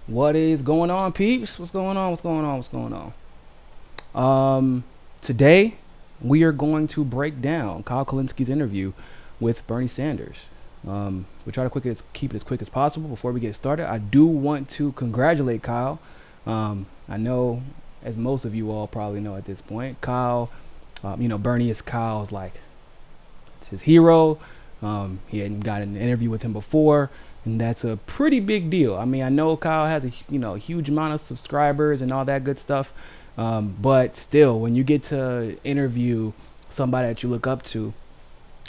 What is going on, peeps? What's going on? What's going on? What's going on? Today we are going to break down Kyle Kulinski's interview with Bernie Sanders. We try to keep it as quick as possible. Before we get started, I do want to congratulate Kyle. I know, as most of you all probably know at this point, Kyle, Bernie is Kyle's it's his hero. He hadn't gotten an interview with him before, and that's a pretty big deal. I mean, I know Kyle has a huge amount of subscribers and all that good stuff, but still, when you get to interview somebody that you look up to,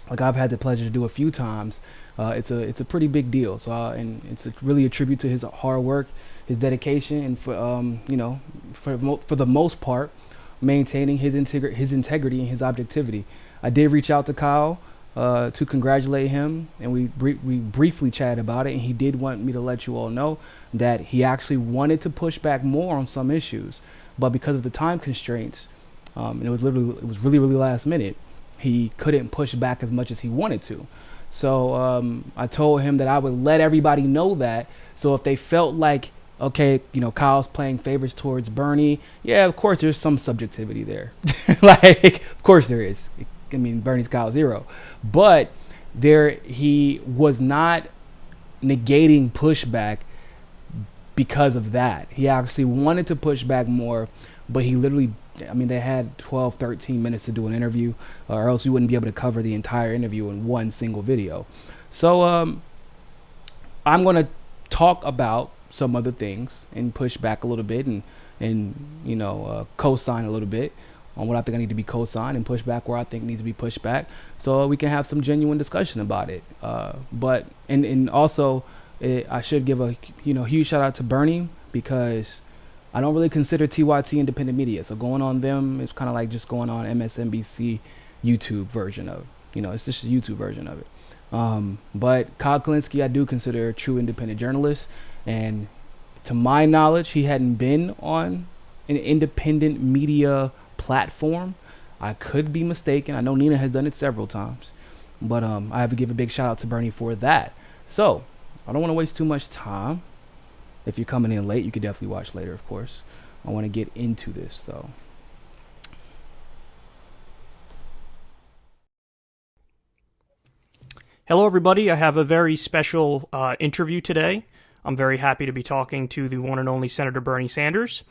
like I've had the pleasure to do a few times, it's a pretty big deal. So and it's really a tribute to his hard work, his dedication, and for the most part, maintaining his integrity and his objectivity. I did reach out to Kyle to congratulate him, and we briefly chatted about it, and he did want me to let you all know that he actually wanted to push back more on some issues, but because of the time constraints, and it was really last minute, he couldn't push back as much as he wanted to. So I told him that I would let everybody know that, so if they felt like, okay, Kyle's playing favorites towards Bernie, yeah, of course there's some subjectivity there. Of course there is. I mean, Bernie's Kyle's hero. But he was not negating pushback because of that. He actually wanted to push back more, but they had 12, 13 minutes to do an interview, or else we wouldn't be able to cover the entire interview in one single video. So I'm going to talk about some other things and push back a little bit and co-sign a little bit on what I think I need to be co-signed and push back where I think needs to be pushed back, so we can have some genuine discussion about it. But also, I should give a huge shout out to Bernie, because I don't really consider TYT independent media. So going on them is kind of like just going on MSNBC YouTube version of it's just a YouTube version of it. But Kyle Kulinski I do consider a true independent journalist, and to my knowledge, he hadn't been on an independent media platform. I could be mistaken. I know Nina has done it several times, but I have to give a big shout out to Bernie for that. So I don't want to waste too much time. If you're coming in late, you could definitely watch later, of course. I want to get into this though. Hello, everybody. I have a very special interview today. I'm very happy to be talking to the one and only Senator Bernie Sanders.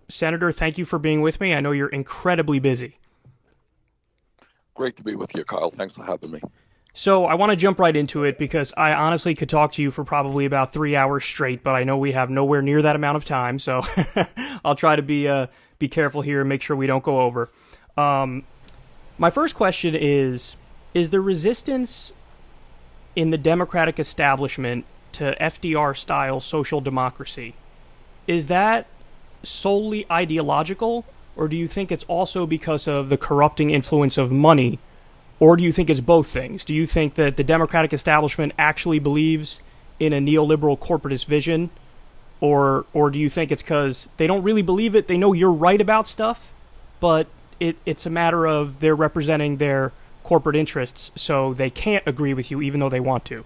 Senator, thank you for being with me. I know you're incredibly busy. Great to be with you, Kyle. Thanks for having me. So I want to jump right into it, because I honestly could talk to you for probably about 3 hours straight, but I know we have nowhere near that amount of time, so I'll try to be careful here and make sure we don't go over. My first question is the resistance in the Democratic establishment to FDR-style social democracy, is that solely ideological, or do you think it's also because of the corrupting influence of money, or do you think it's both things? Do you think that the Democratic establishment actually believes in a neoliberal corporatist vision, or do you think it's because they don't really believe it? They know you're right about stuff, but it's a matter of they're representing their corporate interests, so they can't agree with you even though they want to.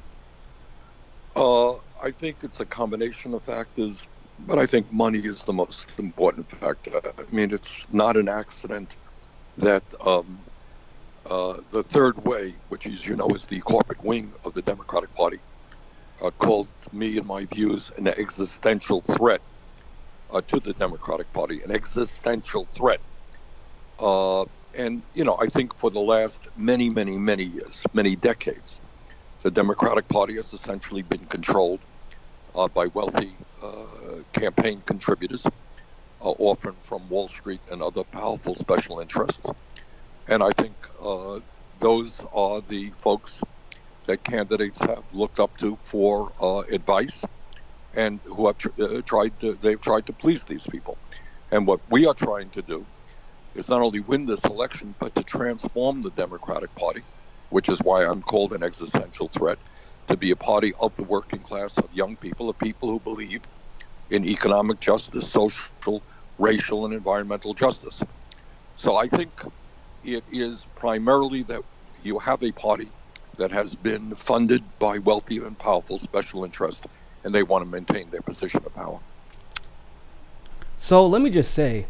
I think it's a combination of factors, but I think money is the most important factor. I mean, it's not an accident that the third way, which is the corporate wing of the Democratic Party, called me and my views an existential threat to the Democratic Party, an existential threat. I think for the last many years, many decades, the Democratic Party has essentially been controlled by wealthy campaign contributors, often from Wall Street and other powerful special interests. And I think those are the folks that candidates have looked up to for advice, and who have they've tried to please these people. And what we are trying to do is not only win this election, but to transform the Democratic Party, which is why I'm called an existential threat, to be a party of the working class, of young people, of people who believe in economic justice, social, racial, and environmental justice. So I think it is primarily that you have a party that has been funded by wealthy and powerful special interests and they want to maintain their position of power. So let me just say,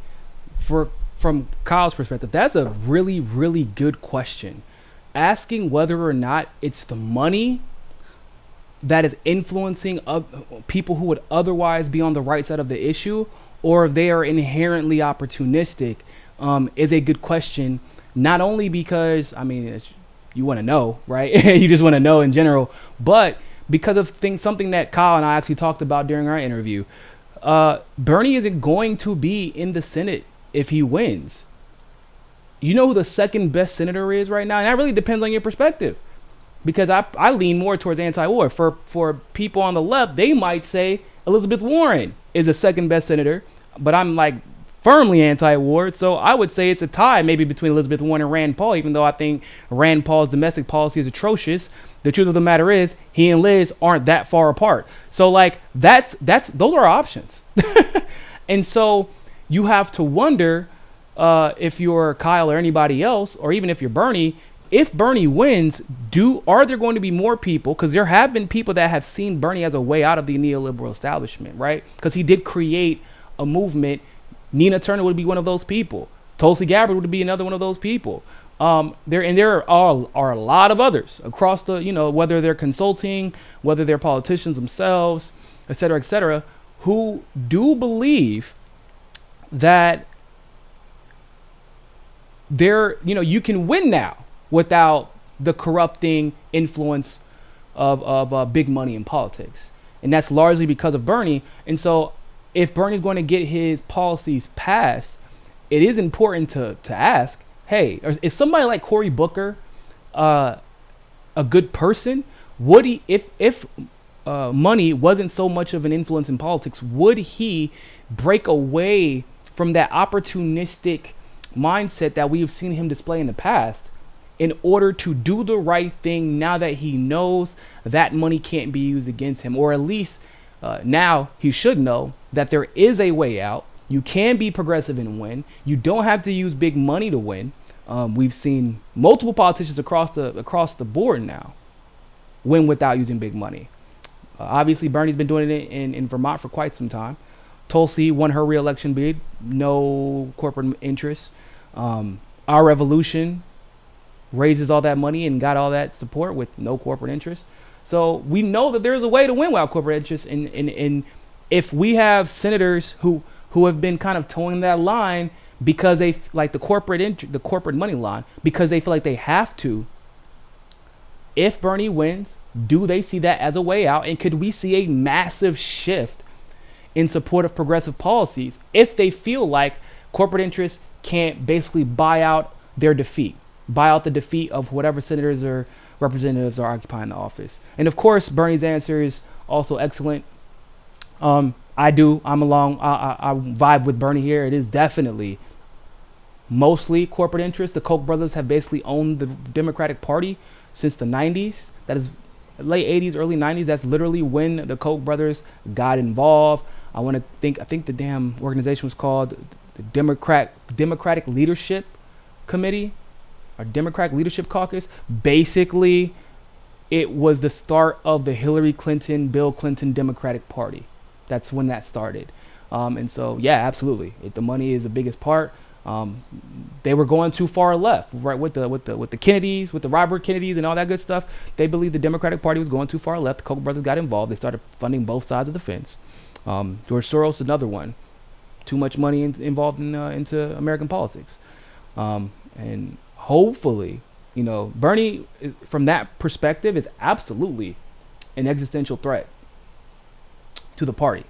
from Kyle's perspective, that's a really, really good question. Asking whether or not it's the money that is influencing people who would otherwise be on the right side of the issue, or if they are inherently opportunistic, is a good question. Not only because, I mean, you want to know, right? You just want to know in general, but because of something that Kyle and I actually talked about during our interview. Bernie isn't going to be in the Senate if he wins. You know who the second best senator is right now? And that really depends on your perspective. Because I lean more towards anti-war. For people on the left, they might say Elizabeth Warren is the second best senator. But I'm like firmly anti-war. So I would say it's a tie maybe between Elizabeth Warren and Rand Paul, even though I think Rand Paul's domestic policy is atrocious. The truth of the matter is he and Liz aren't that far apart. So like those are options. And so you have to wonder if you're Kyle or anybody else, or even if you're Bernie, if Bernie wins, are there going to be more people? Because there have been people that have seen Bernie as a way out of the neoliberal establishment, right? Because he did create a movement. Nina Turner would be one of those people. Tulsi Gabbard would be another one of those people. There are a lot of others across the, whether they're consulting, whether they're politicians themselves, et cetera, who do believe that you can win now without the corrupting influence of big money in politics. And that's largely because of Bernie. And so if Bernie's going to get his policies passed, it is important to ask, hey, is somebody like Cory Booker a good person? Would he, if money wasn't so much of an influence in politics, would he break away from that opportunistic mindset that we've seen him display in the past in order to do the right thing now that he knows that money can't be used against him? Or at least now he should know that there is a way out. You can be progressive and win. You don't have to use big money to win. We've seen multiple politicians across the board now win without using big money. Obviously, Bernie's been doing it in Vermont for quite some time. Tulsi won her re-election bid, no corporate interests. Our Revolution raises all that money and got all that support with no corporate interest. So we know that there's a way to win without corporate interests. And if we have senators who have been kind of towing that line because they like the corporate money line, because they feel like they have to, if Bernie wins, do they see that as a way out? And could we see a massive shift in support of progressive policies if they feel like corporate interests can't basically buy out their defeat, buy out the defeat of whatever senators or representatives are occupying the office? And of course, Bernie's answer is also excellent. I vibe with Bernie here. It is definitely mostly corporate interests. The Koch brothers have basically owned the Democratic Party since the 90s. That is late 80s, early 90s. That's literally when the Koch brothers got involved. I think the damn organization was called the Democratic Leadership Committee or Democratic Leadership Caucus. Basically, it was the start of the Hillary Clinton, Bill Clinton Democratic Party. That's when that started. And so, yeah, absolutely. The money is the biggest part. They were going too far left, right? With the Kennedys, with the Robert Kennedys and all that good stuff. They believed the Democratic Party was going too far left. The Koch brothers got involved. They started funding both sides of the fence. George Soros, another one. Too much money involved into American politics. And hopefully, Bernie, from that perspective, is absolutely an existential threat to the party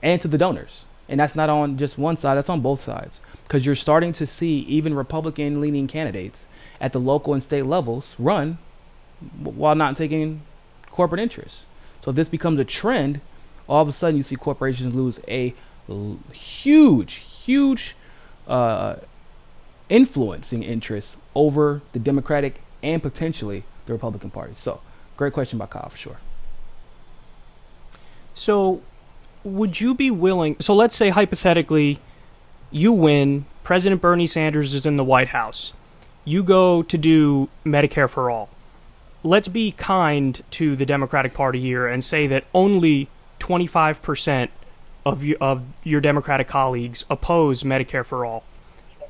and to the donors. And that's not on just one side, that's on both sides. Because you're starting to see even Republican-leaning candidates at the local and state levels run while not taking corporate interests. So if this becomes a trend, all of a sudden you see corporations lose a huge influencing interest over the Democratic and potentially the Republican Party. So great question by Kyle for sure. So would you be willing, so let's say hypothetically you win, President Bernie Sanders is in the White House. You go to do Medicare for all. let's be kind to the Democratic Party here and say that only 25% of your Democratic colleagues oppose Medicare for all.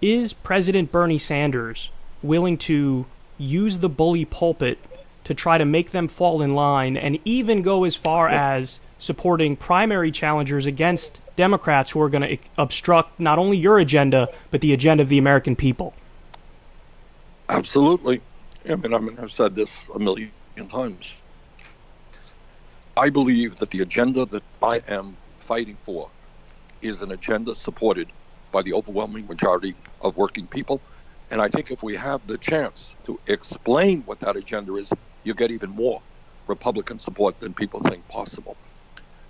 Is President Bernie Sanders willing to use the bully pulpit to try to make them fall in line and even go as far as supporting primary challengers against Democrats who are going to obstruct not only your agenda, but the agenda of the American people? Absolutely. I've said this a million times. I believe that the agenda that I am fighting for is an agenda supported by the overwhelming majority of working people. And I think if we have the chance to explain what that agenda is, you get even more Republican support than people think possible.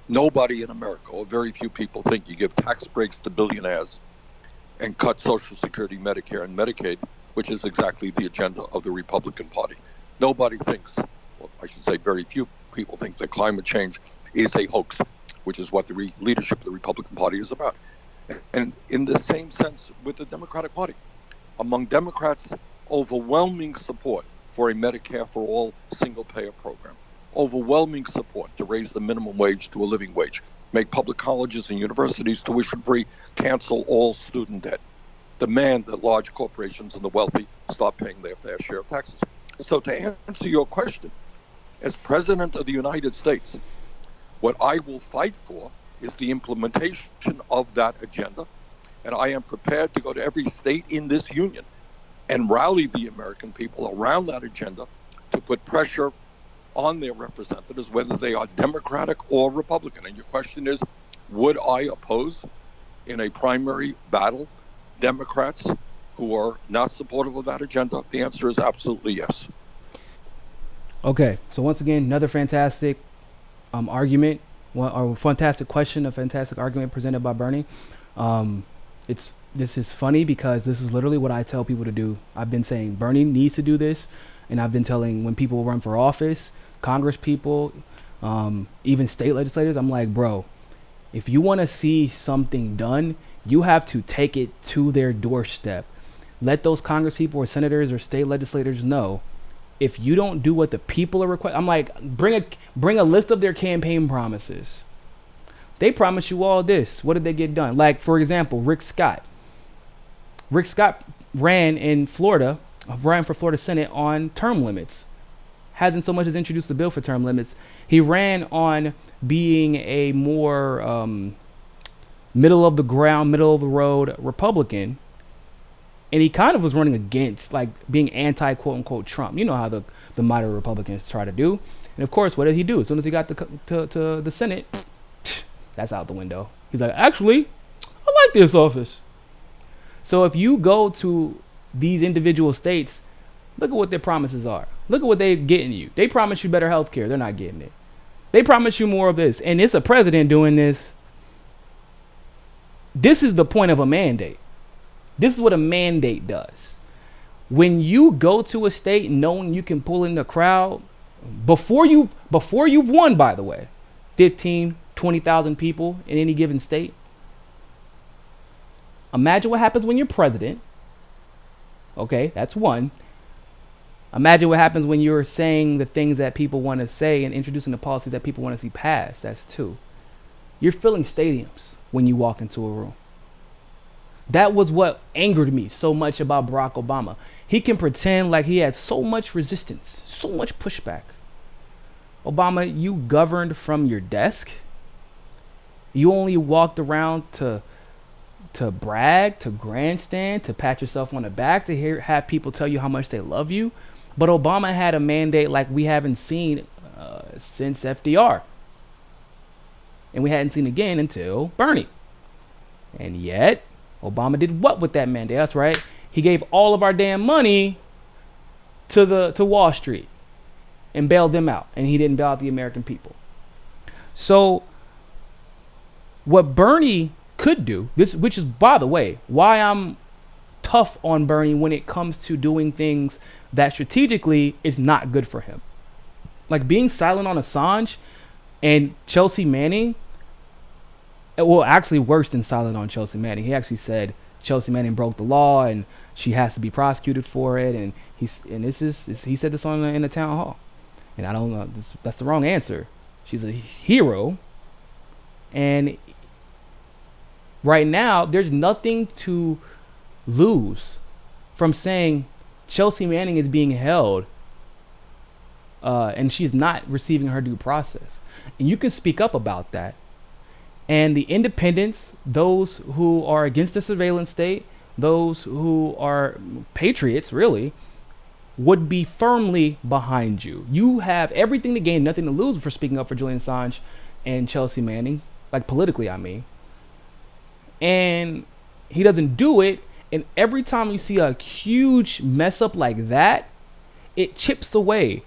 Nobody in America, or very few people, think you give tax breaks to billionaires and cut Social Security, Medicare, and Medicaid, which is exactly the agenda of the Republican Party. Nobody thinks, well, I should say very few people think that climate change is a hoax, which is what the leadership of the Republican Party is about. And in the same sense with the Democratic Party, among Democrats, overwhelming support for a Medicare for all single-payer program, overwhelming support to raise the minimum wage to a living wage, make public colleges and universities tuition-free, cancel all student debt, demand that large corporations and the wealthy stop paying their fair share of taxes. So to answer your question, as President of the United States, what I will fight for is the implementation of that agenda, and I am prepared to go to every state in this union and rally the American people around that agenda to put pressure on their representatives, whether they are Democratic or Republican. And your question is, would I oppose in a primary battle Democrats who are not supportive of that agenda? The answer is absolutely yes. Okay, so once again, another fantastic argument, or fantastic question, a fantastic argument presented by Bernie. This is funny because this is literally what I tell people to do. I've been saying Bernie needs to do this, and I've been telling when people run for office, Congress people, even state legislators, I'm like, bro, if you want to see something done, you have to take it to their doorstep. Let those Congress people or senators or state legislators know, if you don't do what the people are requesting, I'm like, bring a list of their campaign promises. They promise you all this. What did they get done? Like, for example, Rick Scott. Rick Scott ran for Florida Senate on term limits. Hasn't so much as introduced a bill for term limits. He ran on being a more middle of the road Republican. And he kind of was running against, like, being anti quote unquote Trump. You know how the moderate Republicans try to do. And of course, what did he do? As soon as he got to the Senate, that's out the window. He's like, actually, I like this office. So if you go to these individual states, look at what their promises are. Look at what they're getting you. They promise you better health care. They're not getting it. They promise you more of this. And it's a president doing this. This is the point of a mandate. This is what a mandate does. When you go to a state knowing you can pull in the crowd, before you've won, by the way, 15, 20,000 people in any given state. Imagine what happens when you're president. Okay, that's one. Imagine what happens when you're saying the things that people want to say and introducing the policies that people want to see passed. That's two. You're filling stadiums when you walk into a room. That was what angered me so much about Barack Obama. He can pretend like he had so much resistance, so much pushback. Obama, you governed from your desk. You only walked around to brag, to grandstand, to pat yourself on the back, to have people tell you how much they love you. But Obama had a mandate like we haven't seen since FDR. And we hadn't seen again until Bernie. And yet, Obama did what with that mandate? That's right. He gave all of our damn money to Wall Street and bailed them out. And he didn't bail out the American people. So what Bernie could do, which is, by the way, why I'm tough on Bernie when it comes to doing things that strategically is not good for him. Like being silent on Assange and Chelsea Manning. Well, actually worse than silent on Chelsea Manning. He actually said Chelsea Manning broke the law and she has to be prosecuted for it. And he said this in the town hall. and I don't know, that's the wrong answer. She's a hero, and right now there's nothing to lose from saying Chelsea Manning is being held, and she's not receiving her due process. And you can speak up about that. And the independents, those who are against the surveillance state, those who are patriots, really, would be firmly behind you. You have everything to gain, nothing to lose for speaking up for Julian Assange and Chelsea Manning, like politically, I mean. And he doesn't do it. And every time you see a huge mess up like that, it chips away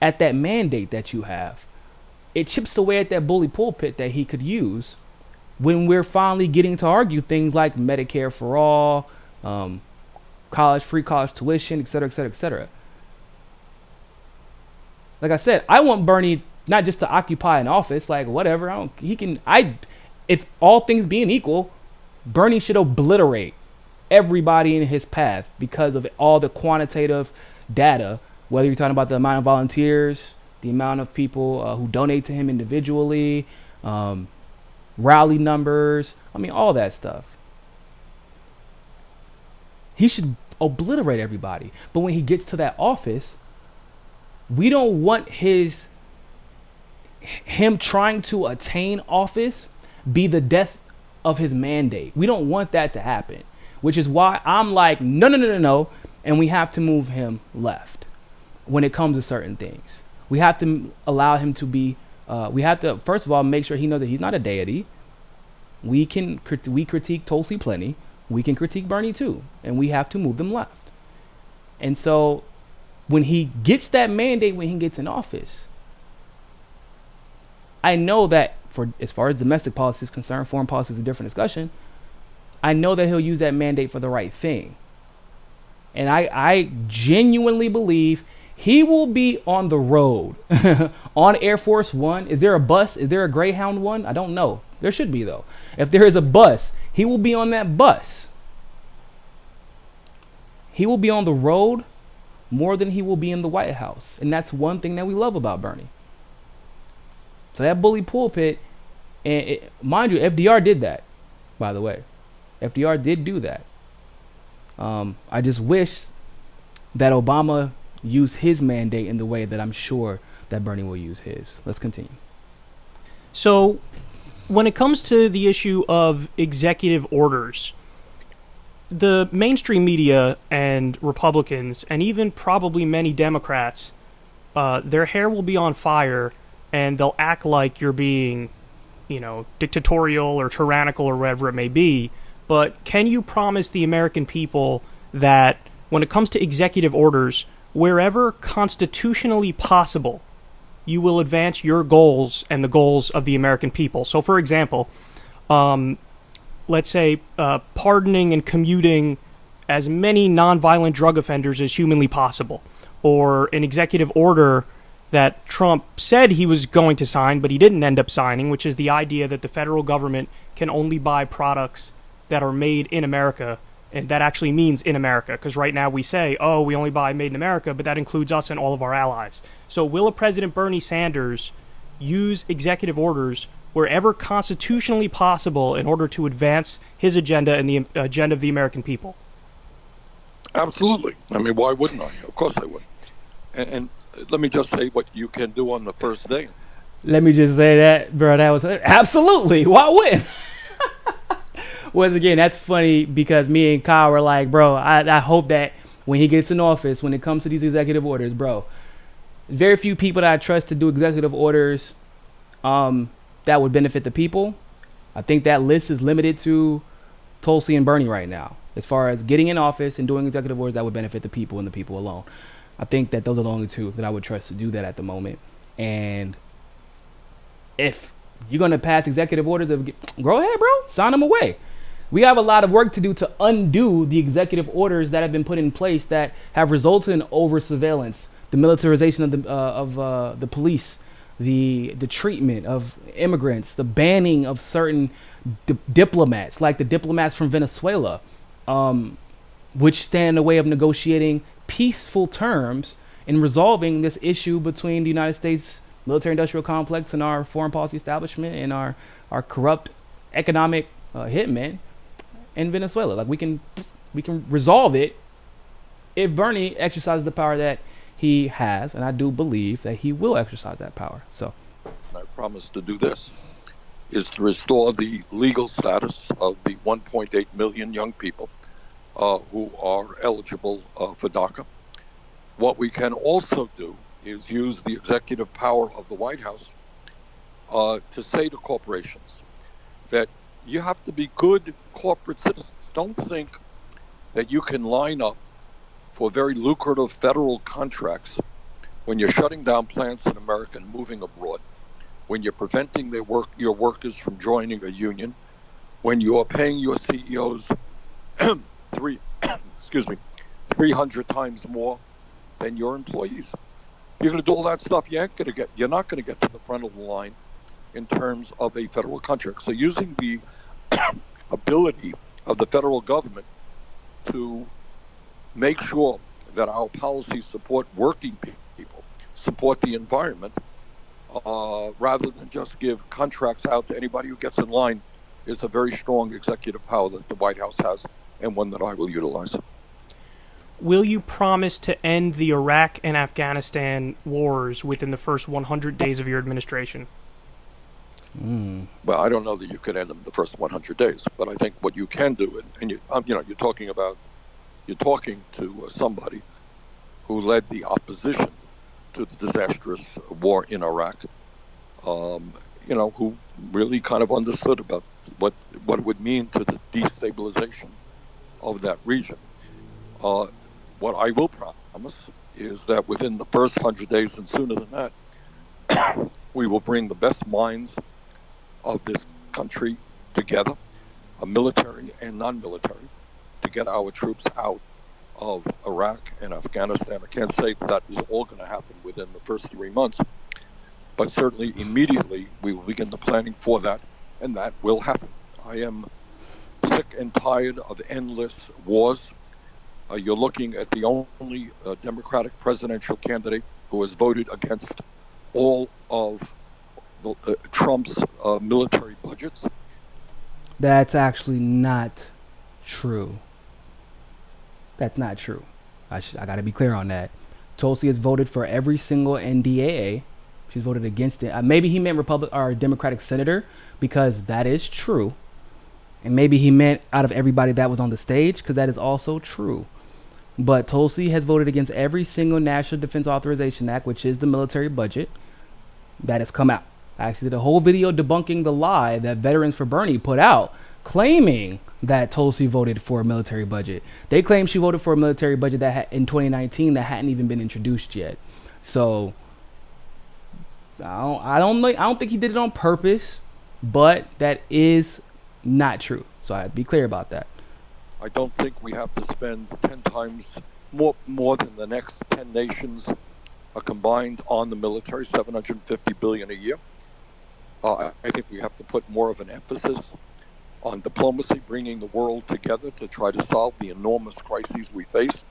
at that mandate that you have. It chips away at that bully pulpit that he could use when we're finally getting to argue things like Medicare for all, free college tuition, et cetera, et cetera, et cetera. Like I said, I want Bernie not just to occupy an office, like whatever. If all things being equal, Bernie should obliterate everybody in his path because of all the quantitative data, whether you're talking about the amount of volunteers, the amount of people who donate to him individually, rally numbers, all that stuff. He should obliterate everybody. But when he gets to that office, we don't want him trying to attain office be the death of his mandate. We don't want that to happen, which is why I'm like, no. And we have to move him left when it comes to certain things. We have to allow him to be, we have to, first of all, make sure he knows that he's not a deity. We critique Tulsi plenty. We can critique Bernie too. And we have to move them left. And so when he gets that mandate, when he gets in office, I know that as far as domestic policy is concerned, foreign policy is a different discussion. I know that he'll use that mandate for the right thing. And I genuinely believe he will be on the road on Air Force One. Is there a bus? Is there a Greyhound one? I don't know. There should be, though. If there is a bus, he will be on that bus. He will be on the road more than he will be in the White House. And that's one thing that we love about Bernie. So that bully pulpit, and mind you, FDR did that, by the way. FDR did do that. I just wish that Obama used his mandate in the way that I'm sure that Bernie will use his. Let's continue. So when it comes to the issue of executive orders, the mainstream media and Republicans, and even probably many Democrats, their hair will be on fire, and they'll act like you're being, dictatorial or tyrannical or whatever it may be. But can you promise the American people that when it comes to executive orders, wherever constitutionally possible, you will advance your goals and the goals of the American people? So, for example, let's say pardoning and commuting as many nonviolent drug offenders as humanly possible, or an executive order that Trump said he was going to sign, but he didn't end up signing, which is the idea that the federal government can only buy products that are made in America, and that actually means in America, because right now we say, we only buy made in America, but that includes us and all of our allies. So will a President Bernie Sanders use executive orders wherever constitutionally possible in order to advance his agenda and the agenda of the American people? Absolutely. Why wouldn't I? Of course I would. And let me just say what you can do on the first day. Let me just say that, bro, that was absolutely. Why wouldn't? Once again, that's funny because me and Kyle were like, bro, I hope that when he gets in office, when it comes to these executive orders, bro, very few people that I trust to do executive orders that would benefit the people. I think that list is limited to Tulsi and Bernie right now, as far as getting in office and doing executive orders that would benefit the people and the people alone. I think that those are the only two that I would trust to do that at the moment. And if you're going to pass executive orders, go ahead, bro, sign them away. We have a lot of work to do to undo the executive orders that have been put in place that have resulted in over surveillance, the militarization of the police, the treatment of immigrants, the banning of certain diplomats, like the diplomats from Venezuela, which stand in the way of negotiating peaceful terms in resolving this issue between the United States military-industrial complex and our foreign policy establishment and our corrupt economic hitmen in Venezuela. Like we can resolve it if Bernie exercises the power that he has, and I do believe that he will exercise that power. So, I promise to do this, is to restore the legal status of the 1.8 million young people who are eligible for DACA. What we can also do is use the executive power of the White House to say to corporations that you have to be good corporate citizens. Don't think that you can line up for very lucrative federal contracts when you're shutting down plants in America and moving abroad, when you're preventing your workers from joining a union, when you are paying your CEOs 300 times more than your employees. You're going to do all that stuff. You're not going to get to the front of the line in terms of a federal contract. So using the ability of the federal government to make sure that our policies support working people, support the environment, rather than just give contracts out to anybody who gets in line, is a very strong executive power that the White House has, and one that I will utilize. Will you promise to end the Iraq and Afghanistan wars within the first 100 days of your administration? Well, I don't know that you can end them the first 100 days, but I think what you can do, and you're talking to somebody who led the opposition to the disastrous war in Iraq, who really kind of understood about what it would mean to the destabilization of that region. What I will promise is that within the first 100 days and sooner than that, we will bring the best minds of this country together, military and non-military, to get our troops out of Iraq and Afghanistan. I can't say that is all going to happen within the first 3 months, but certainly immediately we will begin the planning for that, and that will happen. I am sick and tired of endless wars. You're looking at the only Democratic presidential candidate who has voted against all of Trump's military budgets. That's actually not true. That's not true. I got to be clear on that. Tulsi has voted for every single NDAA. She's voted against it. Maybe he meant Republican or Democratic senator, because that is true. And maybe he meant out of everybody that was on the stage, because that is also true. But Tulsi has voted against every single National Defense Authorization Act, which is the military budget, that has come out. I actually did a whole video debunking the lie that Veterans for Bernie put out, claiming that Tulsi voted for a military budget. They claim she voted for a military budget that in 2019 that hadn't even been introduced yet. So I don't think he did it on purpose, but that is not true. So I'd be clear about that. I don't think we have to spend 10 times more than the next 10 nations combined on the military, $750 billion a year. I think we have to put more of an emphasis on diplomacy, bringing the world together to try to solve the enormous crises we face,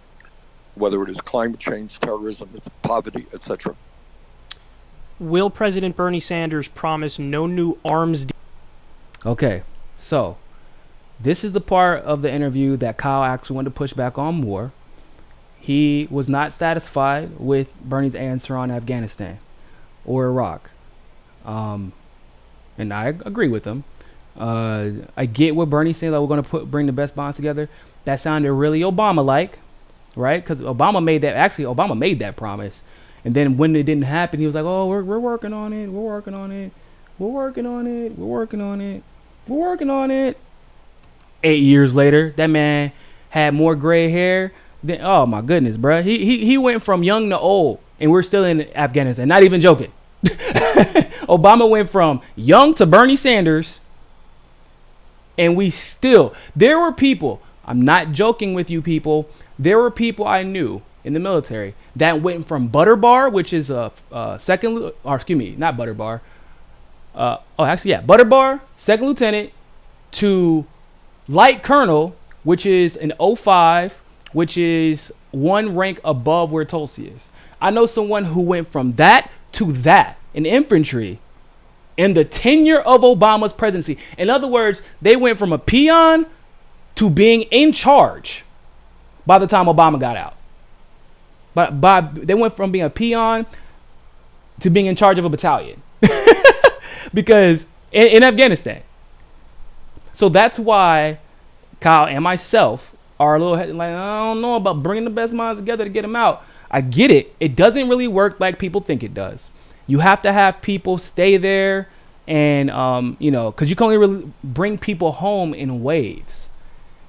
whether it is climate change, terrorism, poverty, etc. Will President Bernie Sanders promise no new arms deals? Okay, so this is the part of the interview that Kyle actually wanted to push back on more. He was not satisfied with Bernie's answer on Afghanistan or Iraq. And I agree with him. I get what Bernie said, that we're going to bring the best bonds together. That sounded really Obama-like, right? Because Obama made that promise. And then when it didn't happen, he was like, oh, we're working on it. We're working on it. We're working on it. We're working on it. We're working on it. 8 years later, that man had more gray hair than, oh my goodness, bro. He went from young to old, and we're still in Afghanistan. Not even joking. Obama went from young to Bernie Sanders, and there were people, I'm not joking with you people, there were people I knew in the military that went from butter bar, which is a second, or excuse me, not butter bar. Butter bar, second lieutenant, to light colonel, which is an 05 which is one rank above where Tulsi is. I know someone who went from that to that in infantry in the tenure of Obama's presidency. In other words, they went from a peon to being in charge by the time Obama got out. They went from being a peon to being in charge of a battalion. Because in Afghanistan. So that's why Kyle and myself are a little like, I don't know about bringing the best minds together to get them out. I get it. It doesn't really work like people think it does. You have to have people stay there and, because you can only really bring people home in waves.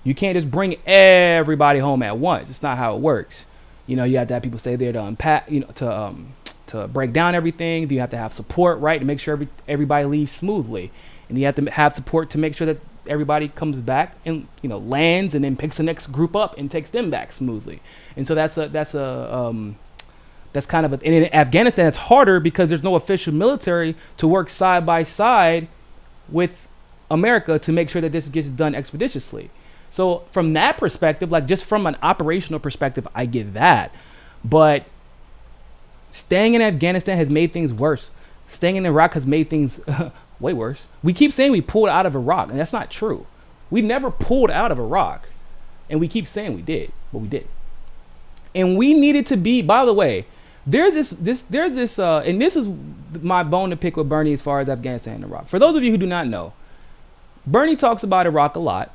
You can't just bring everybody home at once. It's not how it works. You have to have people stay there to unpack, to break down everything. You have to have support, right, to make sure everybody leaves smoothly. And you have to have support to make sure that everybody comes back and lands and then picks the next group up and takes them back smoothly. And so that's kind of and in Afghanistan it's harder because there's no official military to work side by side with America to make sure that this gets done expeditiously. So from that perspective, like just from an operational perspective, I get that. But staying in Afghanistan has made things worse. Staying in Iraq has made things way worse. We keep saying we pulled out of Iraq, and that's not true. We never pulled out of Iraq, and we keep saying we did, but we did. And we needed to be. By the way, there's this, and this is my bone to pick with Bernie as far as Afghanistan and Iraq. For those of you who do not know, Bernie talks about Iraq a lot,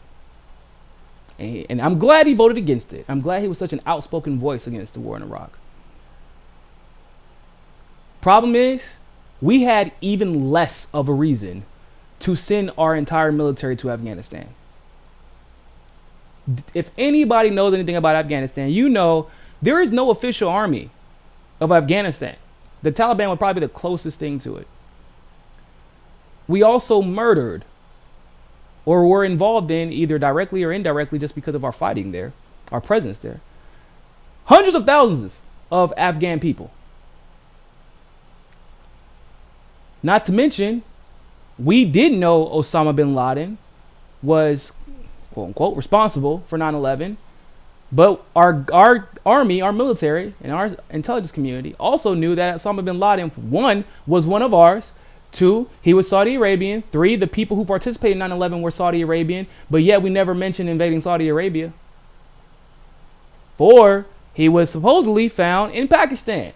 and I'm glad he voted against it. I'm glad he was such an outspoken voice against the war in Iraq. Problem is, we had even less of a reason to send our entire military to Afghanistan. If anybody knows anything about Afghanistan, there is no official army of Afghanistan. The Taliban would probably be the closest thing to it. We also murdered or were involved in, either directly or indirectly, just because of our fighting there, our presence there, hundreds of thousands of Afghan people. Not to mention, we did know Osama bin Laden was, quote unquote, responsible for 9/11. But our army, our military, and our intelligence community also knew that Osama bin Laden, 1, was one of ours. 2, he was Saudi Arabian. 3, the people who participated in 9/11 were Saudi Arabian. But yet we never mentioned invading Saudi Arabia. 4, he was supposedly found in Pakistan.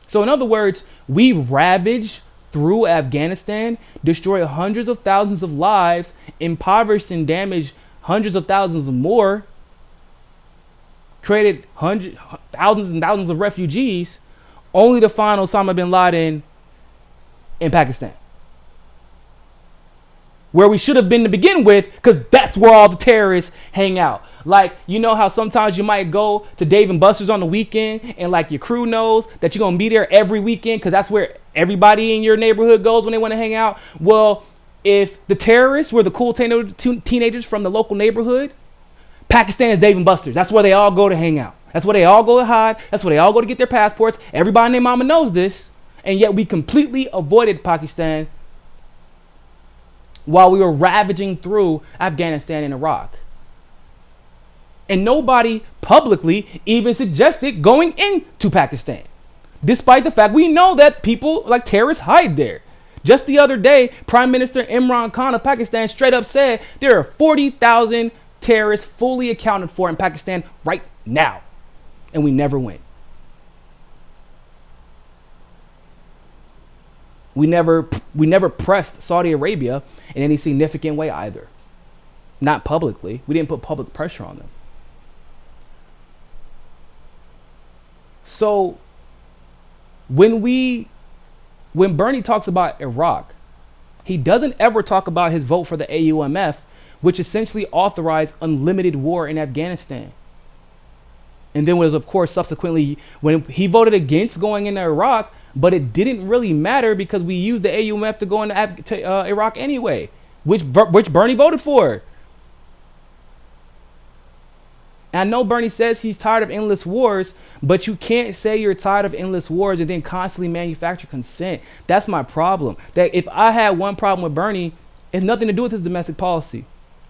So in other words, we ravaged through Afghanistan, destroyed hundreds of thousands of lives, impoverished and damaged hundreds of thousands more, created thousands and thousands of refugees, only to find Osama bin Laden in Pakistan, where we should have been to begin with, because that's where all the terrorists hang out. Like, how sometimes you might go to Dave & Buster's on the weekend and like your crew knows that you're going to be there every weekend because that's where everybody in your neighborhood goes when they want to hang out. Well, if the terrorists were the cool teenagers from the local neighborhood, Pakistan is Dave & Buster's. That's where they all go to hang out. That's where they all go to hide. That's where they all go to get their passports. Everybody and their mama knows this. And yet we completely avoided Pakistan while we were ravaging through Afghanistan and Iraq. And nobody publicly even suggested going into Pakistan, despite the fact we know that people like terrorists hide there. Just the other day, Prime Minister Imran Khan of Pakistan straight up said there are 40,000 terrorists fully accounted for in Pakistan right now. And we never went. We never pressed Saudi Arabia in any significant way either. Not publicly. We didn't put public pressure on them. So when Bernie talks about Iraq, he doesn't ever talk about his vote for the AUMF, which essentially authorized unlimited war in Afghanistan. And then was, of course, subsequently when he voted against going into Iraq, but it didn't really matter because we used the AUMF to go into Iraq anyway, which Bernie voted for. And I know Bernie says he's tired of endless wars, but you can't say you're tired of endless wars and then constantly manufacture consent. That's my problem. That if I had one problem with Bernie, it's nothing to do with his domestic policy.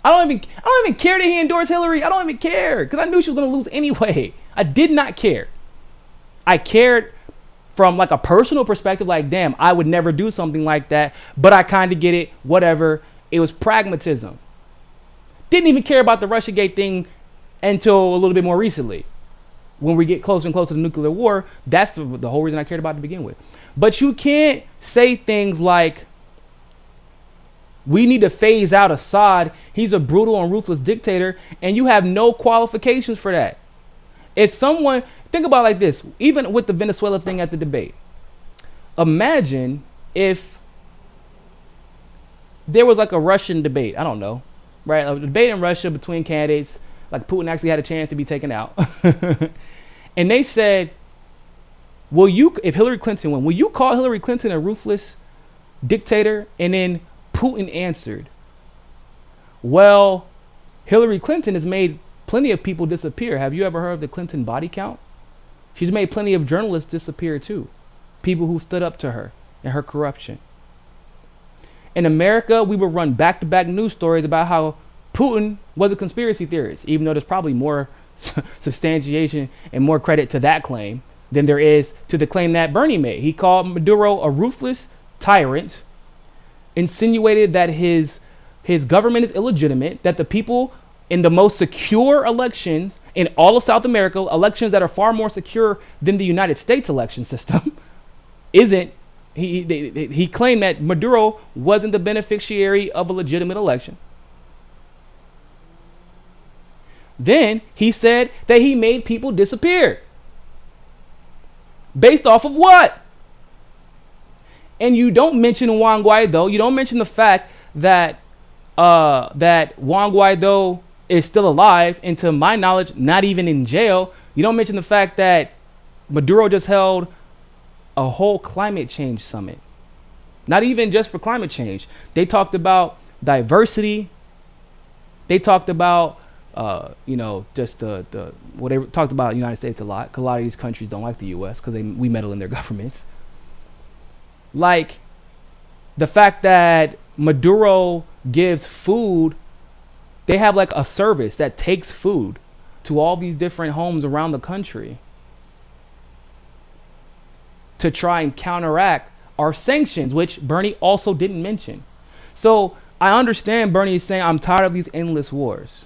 I don't even care that he endorsed Hillary. I don't even care because I knew she was going to lose anyway. I did not care. I cared from like a personal perspective, like, damn, I would never do something like that, but I kind of get it, whatever. It was pragmatism. Didn't even care about the Russiagate thing until a little bit more recently. When we get closer and closer to nuclear war, that's the whole reason I cared about it to begin with. But you can't say things like, we need to phase out Assad. He's a brutal and ruthless dictator, and you have no qualifications for that. If someone, think about it like this, even with the Venezuela thing at the debate, imagine if there was like a Russian debate, I don't know, right? A debate in Russia between candidates, like Putin actually had a chance to be taken out. And they said, if Hillary Clinton won, will you call Hillary Clinton a ruthless dictator? And then Putin answered, well, Hillary Clinton has made plenty of people disappear. Have you ever heard of the Clinton body count? She's made plenty of journalists disappear too. People who stood up to her and her corruption. In America, we would run back-to-back news stories about how Putin was a conspiracy theorist, even though there's probably more substantiation and more credit to that claim than there is to the claim that Bernie made. He called Maduro a ruthless tyrant, insinuated that his government is illegitimate, that the people in the most secure elections in all of South America, elections that are far more secure than the United States election system, he claimed that Maduro wasn't the beneficiary of a legitimate election. Then he said that he made people disappear. Based off of what? And you don't mention Juan Guaido. You don't mention the fact that Juan Guaido is still alive, and to my knowledge, not even in jail. You don't mention the fact that Maduro just held a whole climate change summit. Not even just for climate change. They talked about diversity. They talked about just the what they talked about the United States a lot, because a lot of these countries don't like the U.S. because we meddle in their governments. Like the fact that Maduro gives food, they have like a service that takes food to all these different homes around the country to try and counteract our sanctions, which Bernie also didn't mention. So I understand Bernie is saying, I'm tired of these endless wars.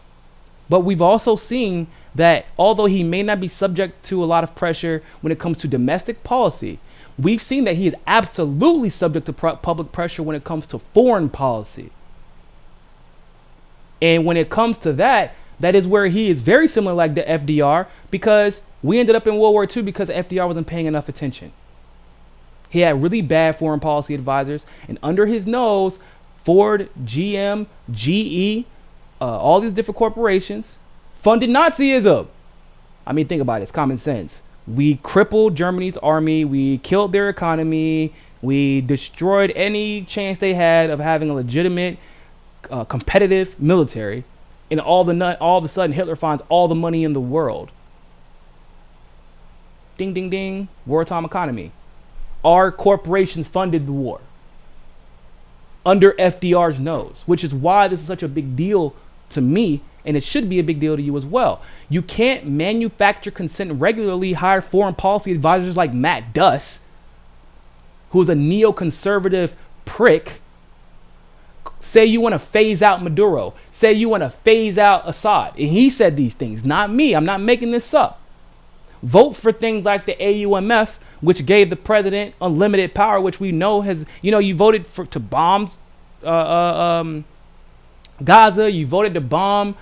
But we've also seen that although he may not be subject to a lot of pressure when it comes to domestic policy, we've seen that he is absolutely subject to public pressure when it comes to foreign policy. And when it comes to that, that is where he is very similar like the FDR, because we ended up in World War II because FDR wasn't paying enough attention. He had really bad foreign policy advisors, and under his nose, Ford, GM, GE, all these different corporations funded Nazism. I mean, think about it. It's common sense. We crippled Germany's army. We killed their economy. We destroyed any chance they had of having a legitimate, competitive military. And all of a sudden, Hitler finds all the money in the world. Ding, ding, ding. Wartime economy. Our corporations funded the war under FDR's nose, which is why this is such a big deal to me, and it should be a big deal to you as well. You can't manufacture consent and regularly hire foreign policy advisors like Matt Duss, who's a neoconservative prick. Say you want to phase out Maduro. Say you want to phase out Assad. And he said these things, not me. I'm not making this up. Vote for things like the AUMF, which gave the president unlimited power, which we know has, you voted to bomb Gaza, you voted to bomb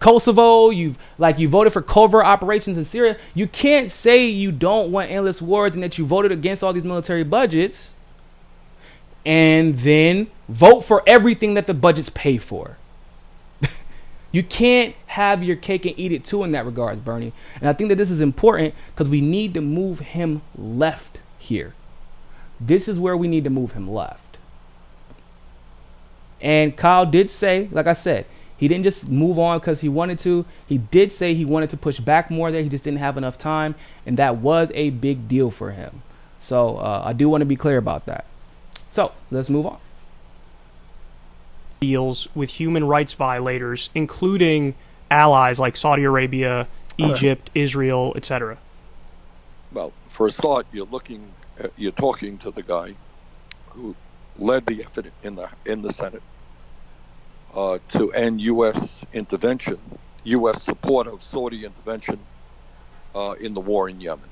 Kosovo, you voted for covert operations in Syria. You can't say you don't want endless wars and that you voted against all these military budgets and then vote for everything that the budgets pay for. You can't have your cake and eat it too in that regards, Bernie. And I think that this is important because we need to move him left here. This is where we need to move him left. And Kyle did say, like I said, he didn't just move on because he wanted to. He did say he wanted to push back more there. He just didn't have enough time. And that was a big deal for him. So I do want to be clear about that. So let's move on. deals with human rights violators, including allies like Saudi Arabia, Egypt, Israel, etc.? Well, for a start, you're talking to the guy who led the effort in the Senate to end U.S. intervention, U.S. support of Saudi intervention in the war in Yemen.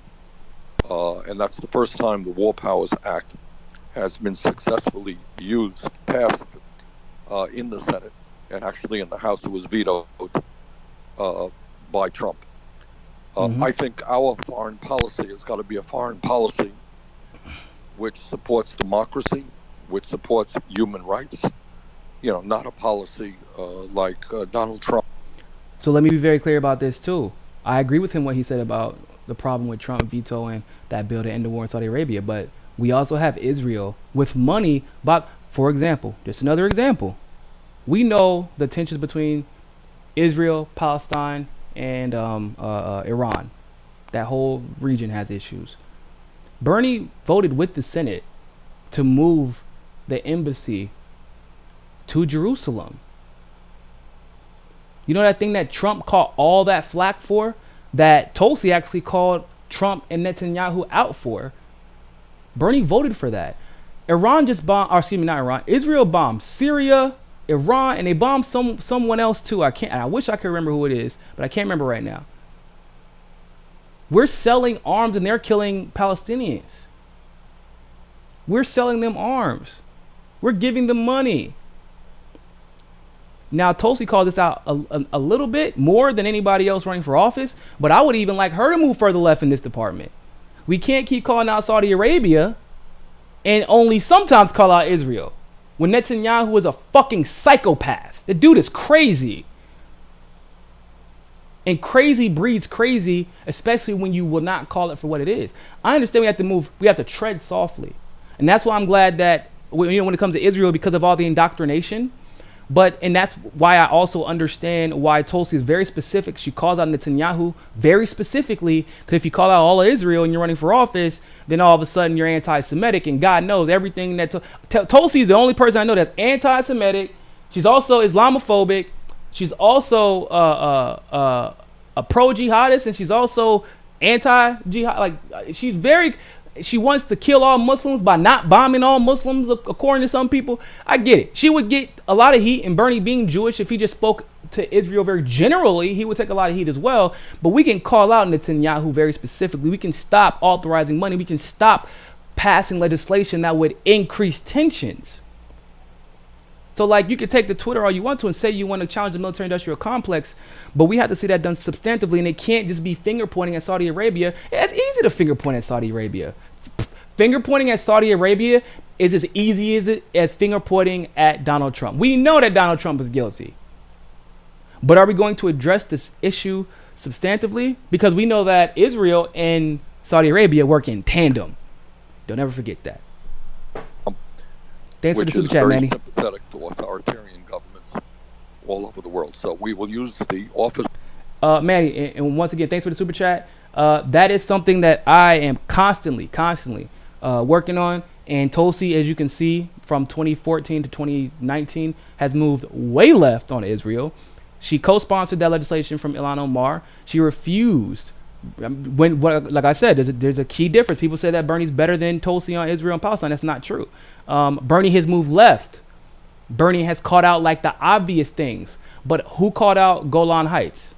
And that's the first time the War Powers Act has been successfully passed in the Senate, and actually in the House it was vetoed by Trump. I think our foreign policy has got to be a foreign policy which supports democracy, which supports human rights, not a policy like Donald Trump. So let me be very clear about this too. I agree with him what he said about the problem with Trump vetoing that bill to end the war in Saudi Arabia, but we also have Israel with money. But for example, just another example, we know the tensions between Israel, Palestine, and Iran. That whole region has issues. Bernie voted with the Senate to move the embassy to Jerusalem. You know that thing that Trump caught all that flack for, that Tulsi actually called Trump and Netanyahu out for? Bernie voted for that. Iran just bombed, or excuse me, not Iran. Israel bombed Syria, Iran, and they bombed someone else too. I wish I could remember who it is, but I can't remember right now. We're selling arms and they're killing Palestinians. We're selling them arms. We're giving them money. Now, Tulsi called this out a little bit more than anybody else running for office, but I would even like her to move further left in this department. We can't keep calling out Saudi Arabia and only sometimes call out Israel when Netanyahu is a fucking psychopath. The dude is crazy. And crazy breeds crazy, especially when you will not call it for what it is. I understand we have to tread softly. And that's why I'm glad that when it comes to Israel, because of all the indoctrination. And that's why I also understand why Tulsi is very specific. She calls out Netanyahu very specifically, because if you call out all of Israel and you're running for office, then all of a sudden you're anti-Semitic, and God knows everything that Tulsi is the only person I know that's anti-Semitic. She's also Islamophobic. She's also a pro-jihadist, and she's also anti-jihad. She wants to kill all Muslims by not bombing all Muslims, according to some people. I get it. She would get a lot of heat, and Bernie being Jewish, if he just spoke to Israel very generally, he would take a lot of heat as well. But we can call out Netanyahu very specifically. We can stop authorizing money. We can stop passing legislation that would increase tensions. So you could take the Twitter all you want to and say you want to challenge the military-industrial complex, but we have to see that done substantively, and it can't just be finger-pointing at Saudi Arabia. It's easy to finger-point at Saudi Arabia. Finger-pointing at Saudi Arabia is as easy as finger-pointing at Donald Trump. We know that Donald Trump is guilty. But are we going to address this issue substantively? Because we know that Israel and Saudi Arabia work in tandem. Don't ever forget that. Thanks for the super chat, Manny. Which is very sympathetic to authoritarian governments all over the world. So we will use the office. Manny, and once again, thanks for the super chat. That is something that I am constantly working on. And Tulsi, as you can see, from 2014 to 2019, has moved way left on Israel. She co-sponsored that legislation from Ilhan Omar. She refused. Like I said, there's a key difference. People say that Bernie's better than Tulsi on Israel and Palestine. That's not true. Bernie has moved left. Bernie has called out the obvious things. But who called out Golan Heights?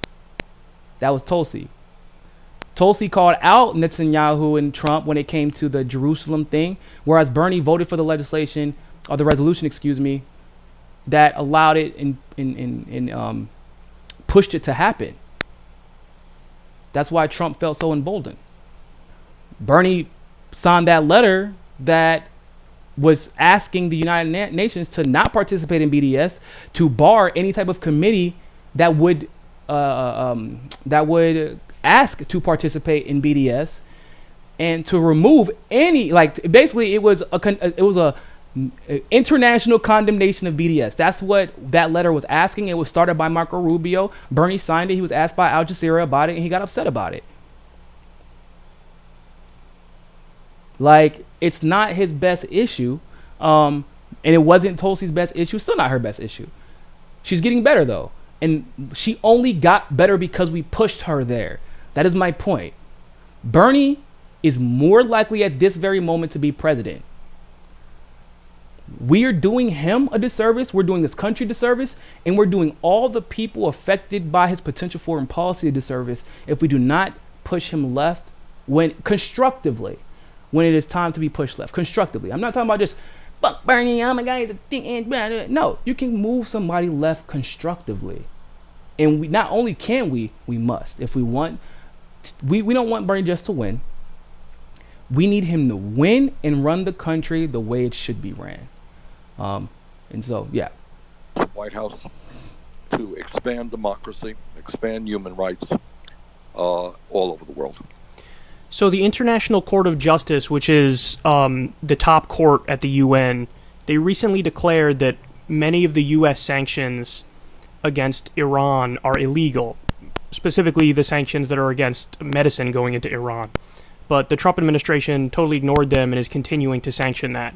That was Tulsi. Tulsi called out Netanyahu and Trump when it came to the Jerusalem thing, whereas Bernie voted for the legislation, or the resolution, that allowed it and pushed it to happen. That's why Trump felt so emboldened. Bernie signed that letter that was asking the United Nations to not participate in BDS, to bar any type of committee that would ask to participate in BDS, and to remove any basically it was a international condemnation of BDS. That's what that letter was asking. It was started by Marco Rubio. Bernie signed it. He was asked by Al Jazeera about it, and he got upset about it. It's not his best issue. And it wasn't Tulsi's best issue. Still not her best issue. She's getting better, though. And she only got better because we pushed her there. That is my point. Bernie is more likely at this very moment to be president. We are doing him a disservice. We're doing this country a disservice. And we're doing all the people affected by his potential foreign policy a disservice if we do not push him left when constructively, when it is time to be pushed left. Constructively. I'm not talking about just, fuck Bernie, oh my God, he's a thing. No, you can move somebody left constructively. And we not only can we must. If we want, we don't want Bernie just to win. We need him to win and run the country the way it should be ran. And so, yeah. White House to expand democracy, expand human rights all over the world. So the International Court of Justice, which is the top court at the UN, they recently declared that many of the U.S. sanctions against Iran are illegal, specifically the sanctions that are against medicine going into Iran. But the Trump administration totally ignored them and is continuing to sanction that.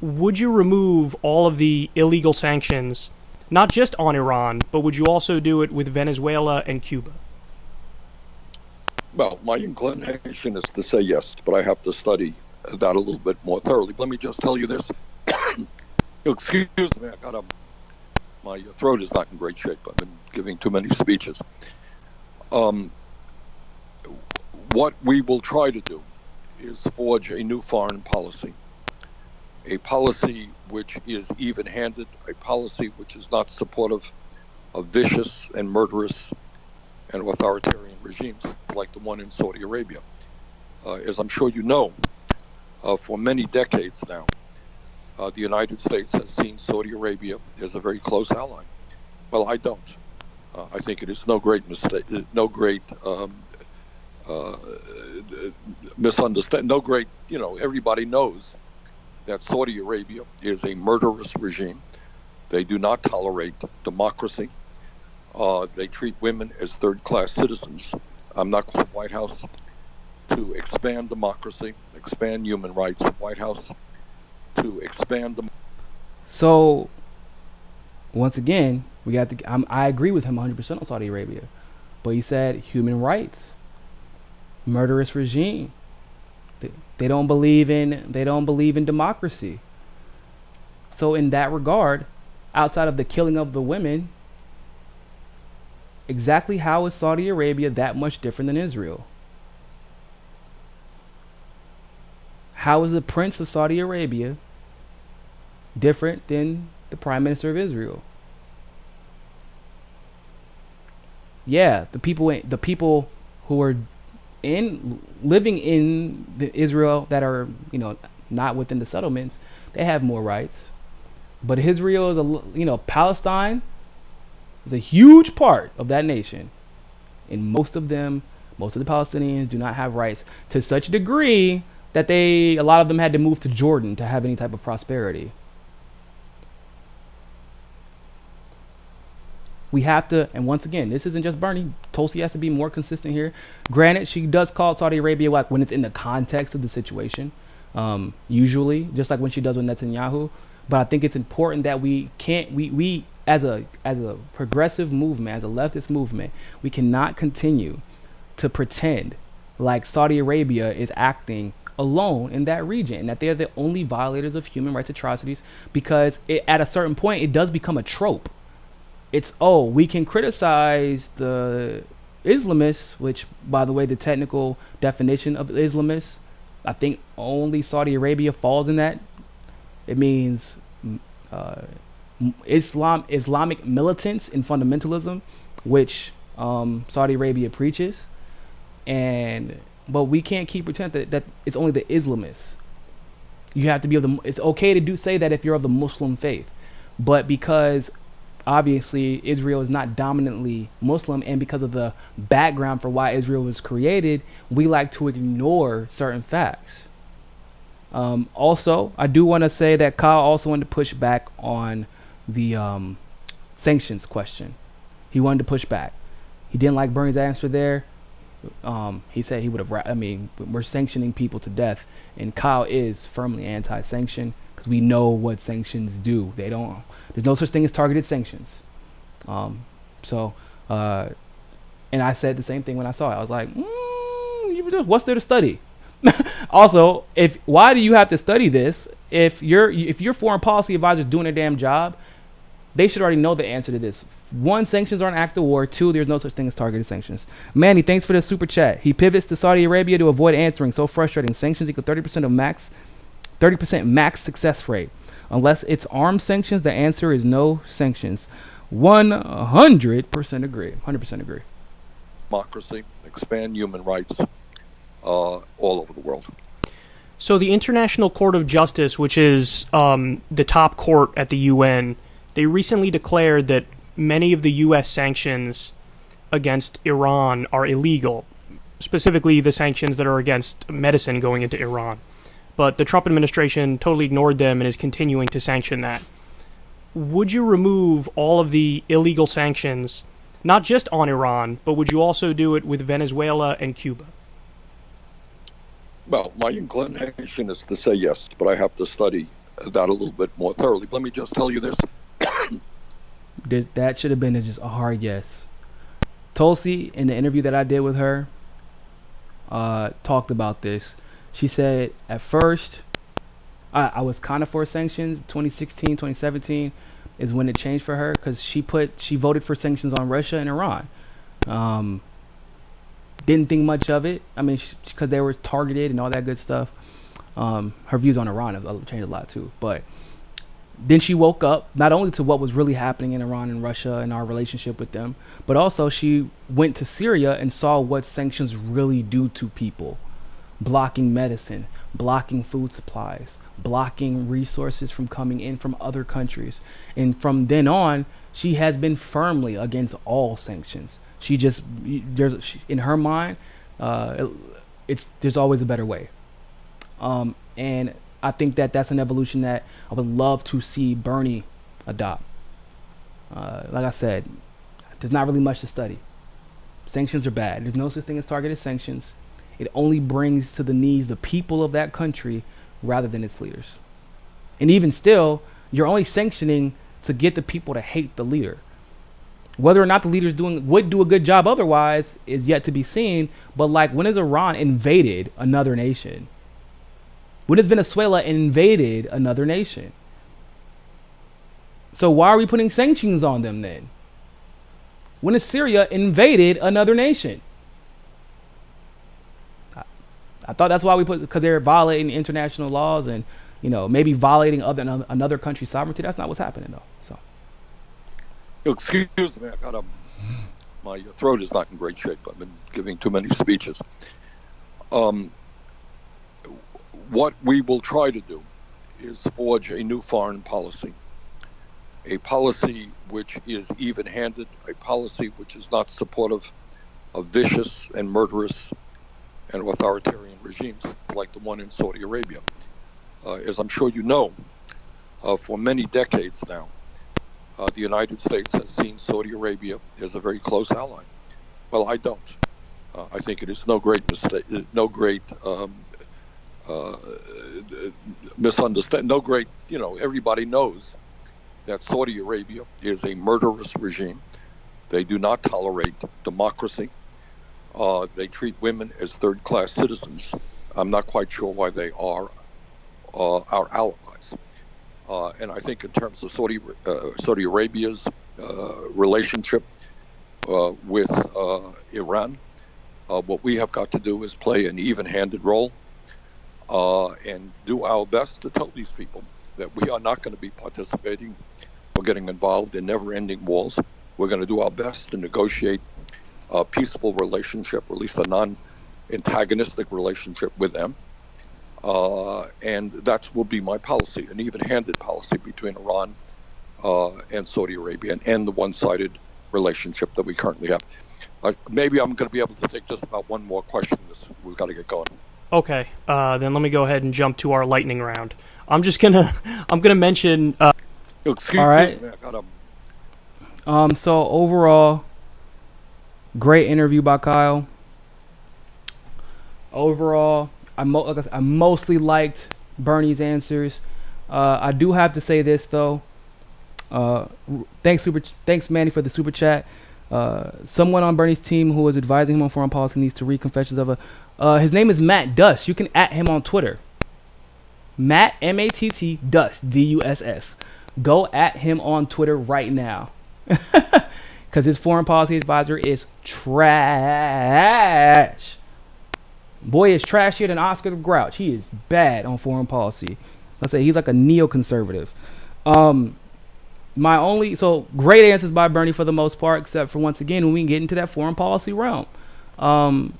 Would you remove all of the illegal sanctions, not just on Iran, but would you also do it with Venezuela and Cuba? Well, my inclination is to say yes, but I have to study that a little bit more thoroughly. Let me just tell you this. Excuse me, my throat is not in great shape. I've been giving too many speeches. What we will try to do is forge a new foreign policy, a policy which is even-handed, a policy which is not supportive of vicious and murderous and authoritarian regimes like the one in Saudi Arabia. As I'm sure you know, for many decades now, the United States has seen Saudi Arabia as a very close ally. Well, I don't. I think it is no great mistake, no great misunderstanding, no great, everybody knows that Saudi Arabia is a murderous regime. They do not tolerate democracy. They treat women as third-class citizens. I'm not going to the White House to expand democracy, expand human rights. White House to expand them. So, once again, we got to. I agree with him 100% on Saudi Arabia, but he said human rights, murderous regime. They don't believe in democracy. So, in that regard, outside of the killing of the women, exactly how is Saudi Arabia that much different than Israel? How is the Prince of Saudi Arabia different than the Prime Minister of Israel? Yeah, the people who are living in Israel that are not within the settlements, they have more rights. But Israel is Palestine is a huge part of that nation, and most of the Palestinians do not have rights to such a degree that a lot of them had to move to Jordan to have any type of prosperity. We have to, and once again, this isn't just Bernie. Tulsi has to be more consistent here. Granted, she does call Saudi Arabia like when it's in the context of the situation, usually, just like when she does with Netanyahu. But I think it's important that we as a progressive movement, as a leftist movement, we cannot continue to pretend like Saudi Arabia is acting alone in that region and that they're the only violators of human rights atrocities, because at a certain point it does become a trope. It's, we can criticize the Islamists, which, by the way, the technical definition of Islamists, I think only Saudi Arabia falls in that. It means Islamic militants and fundamentalism, which Saudi Arabia preaches. But we can't keep pretending that it's only the Islamists. You have to be it's okay to say that if you're of the Muslim faith, but because obviously Israel is not dominantly Muslim, and because of the background for why Israel was created, we like to ignore certain facts. Also, I do want to say that Kyle also wanted to push back on the sanctions question. He wanted to push back. He didn't like Bernie's answer there. He said he would have. I mean, we're sanctioning people to death, and Kyle is firmly anti-sanction because we know what sanctions do. They don't. There's no such thing as targeted sanctions. So, and I said the same thing when I saw it. I was like, what's there to study? Also, why do you have to study this? If your foreign policy advisor is doing a damn job, they should already know the answer to this. 1, sanctions are an act of war. 2, there's no such thing as targeted sanctions. Manny, thanks for the super chat. He pivots to Saudi Arabia to avoid answering. So frustrating. Sanctions equal 30% max success rate. Unless it's armed sanctions, the answer is no sanctions. 100% agree. 100% agree. Democracy, expand human rights all over the world. So the International Court of Justice, which is the top court at the UN, they recently declared that many of the U.S. sanctions against Iran are illegal, specifically the sanctions that are against medicine going into Iran. But the Trump administration totally ignored them and is continuing to sanction that. Would you remove all of the illegal sanctions, not just on Iran, but would you also do it with Venezuela and Cuba? Well, my inclination is to say yes, but I have to study that a little bit more thoroughly. Let me just tell you this. That should have been just a hard yes. Tulsi, in the interview that I did with her, talked about this. She said, at first, I was kind of for sanctions. 2016, 2017 is when it changed for her because she voted for sanctions on Russia and Iran. Didn't think much of it. I mean, because they were targeted and all that good stuff. Her views on Iran have changed a lot too. But then she woke up not only to what was really happening in Iran and Russia and our relationship with them, but also she went to Syria and saw what sanctions really do to people. Blocking medicine, blocking food supplies, blocking resources from coming in from other countries. And from then on, she has been firmly against all sanctions. In her mind, there's always a better way. And I think that's an evolution that I would love to see Bernie adopt. Like I said, there's not really much to study. Sanctions are bad. There's no such thing as targeted sanctions. It only brings to the knees the people of that country rather than its leaders. And even still, you're only sanctioning to get the people to hate the leader. Whether or not the leaders would do a good job otherwise is yet to be seen. But like, when has Iran invaded another nation? When has Venezuela invaded another nation? So why are we putting sanctions on them then? When has Syria invaded another nation? I thought that's why we because they're violating international laws and, maybe violating another country's sovereignty. That's not what's happening though. So. Excuse me, my throat is not in great shape. I've been giving too many speeches. What we will try to do is forge a new foreign policy, a policy which is even-handed, a policy which is not supportive of vicious and murderous and authoritarian regimes like the one in Saudi Arabia. As I'm sure you know, for many decades now, the United States has seen Saudi Arabia as a very close ally. Well, I don't. I think it is no great mistake, misunderstanding, everybody knows that Saudi Arabia is a murderous regime. They do not tolerate democracy. They treat women as third-class citizens. I'm not quite sure why they are our allies. And I think in terms of Saudi Arabia's relationship with Iran, what we have got to do is play an even-handed role and do our best to tell these people that we are not going to be participating or getting involved in never-ending wars. We're going to do our best to negotiate a peaceful relationship, or at least a non-antagonistic relationship with them. And that will be my policy, an even-handed policy between Iran and Saudi Arabia, and end the one-sided relationship that we currently have. Maybe I'm going to be able to take just about one more question. We've got to get going. Okay, then let me go ahead and jump to our lightning round. I'm gonna mention. Excuse all right. me, I got So overall, great interview by Kyle. overall, like I said, I mostly liked Bernie's answers. I do have to say this though. Thanks Manny for the super chat. Someone on Bernie's team who was advising him on foreign policy needs to read Confessions of a. His name is Matt Duss. You can @ him on Twitter. Matt MATT Duss DUSS. Go @ him on Twitter right now, because his foreign policy advisor is trash. Boy is trashier than Oscar the Grouch. He is bad on foreign policy. Let's say he's like a neoconservative. So great answers by Bernie for the most part, except for once again when we get into that foreign policy realm, and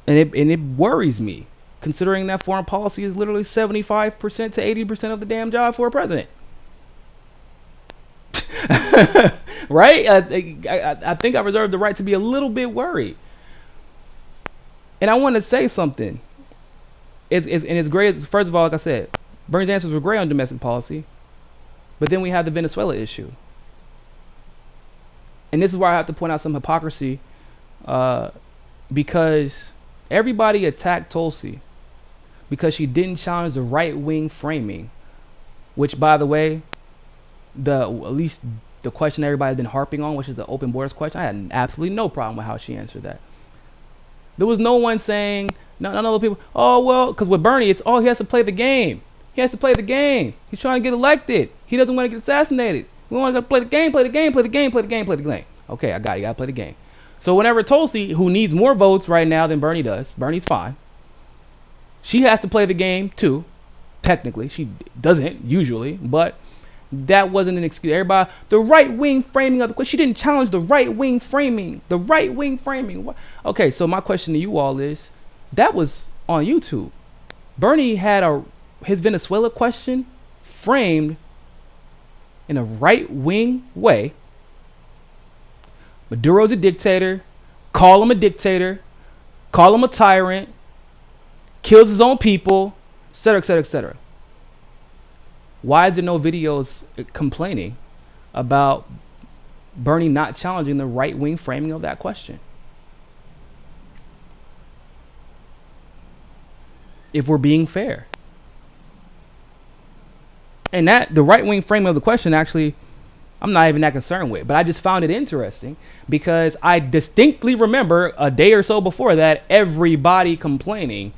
it worries me, considering that foreign policy is literally 75% to 80% of the damn job for a president. Right? I think I reserve the right to be a little bit worried. And I want to say something. It's great. First of all, like I said, Bernie's answers were great on domestic policy. But then we have the Venezuela issue. And this is where I have to point out some hypocrisy, because everybody attacked Tulsi because she didn't challenge the right-wing framing, which, by the way, at least the question everybody's been harping on, which is the open borders question, I had absolutely no problem with how she answered that. There was no one saying, none of the people, oh, well, because with Bernie, it's, he has to play the game. He has to play the game. He's trying to get elected. He doesn't want to get assassinated. We want to play the game, play the game, play the game, play the game, play the game. Okay, I got it. You got to play the game. So whenever Tulsi, who needs more votes right now than Bernie does, Bernie's fine. She has to play the game too. Technically, she doesn't usually, but that wasn't an excuse. Everybody, the right-wing framing of the question. She didn't challenge the right-wing framing. The right-wing framing. Okay, so my question to you all is, that was on YouTube. Bernie had his Venezuela question framed in a right-wing way. Maduro's a dictator. Call him a dictator. Call him a tyrant. Kills his own people, etc., etc., etc. Why is there no videos complaining about Bernie not challenging the right-wing framing of that question? If we're being fair. And that the right-wing framing of the question, actually, I'm not even that concerned with. But I just found it interesting because I distinctly remember a day or so before that, everybody complaining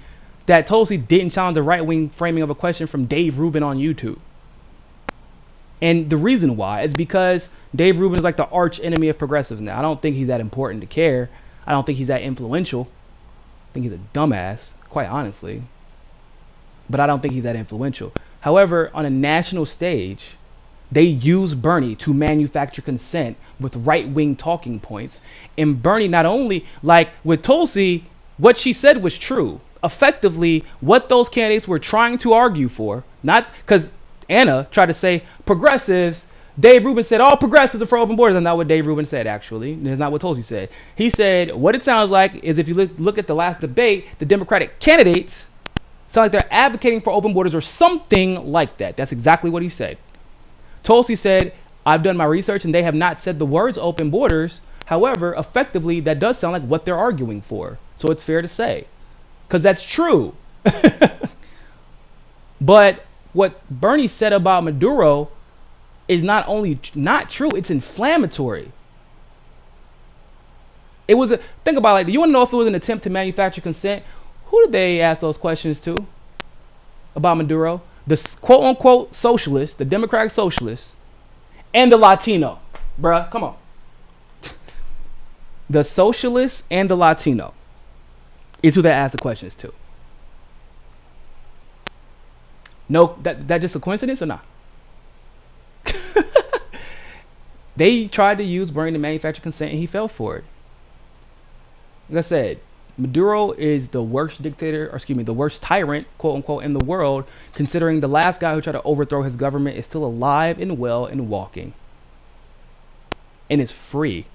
that Tulsi didn't challenge the right-wing framing of a question from Dave Rubin on YouTube. And the reason why is because Dave Rubin is like the arch enemy of progressives now. I don't think he's that important to care. I don't think he's that influential. I think he's a dumbass, quite honestly. But I don't think he's that influential. However, on a national stage, they use Bernie to manufacture consent with right-wing talking points. And Bernie, not only, like with Tulsi, what she said was true. Effectively, what those candidates were trying to argue for, not because Anna tried to say progressives, Dave Rubin said all progressives are for open borders. That's not what Dave Rubin said, actually. That's not what Tulsi said. He said what it sounds like is if you look at the last debate, the Democratic candidates sound like they're advocating for open borders or something like that. That's exactly what he said. Tulsi said, I've done my research and they have not said the words open borders. However, effectively, that does sound like what they're arguing for. So it's fair to say. Because that's true. But what Bernie said about Maduro is not only not true, it's inflammatory. It was think about it, like, do you want to know if it was an attempt to manufacture consent? Who did they ask those questions to about Maduro? The quote-unquote socialist, the Democratic socialist, and the Latino. Bruh, come on. The socialist and the Latino is who they asked the questions to. No, that just a coincidence or not? They tried to use Bernie to manufacture consent and he fell for it. Like I said, Maduro is the worst dictator, the worst tyrant, quote unquote, in the world, considering the last guy who tried to overthrow his government is still alive and well and walking. And is free.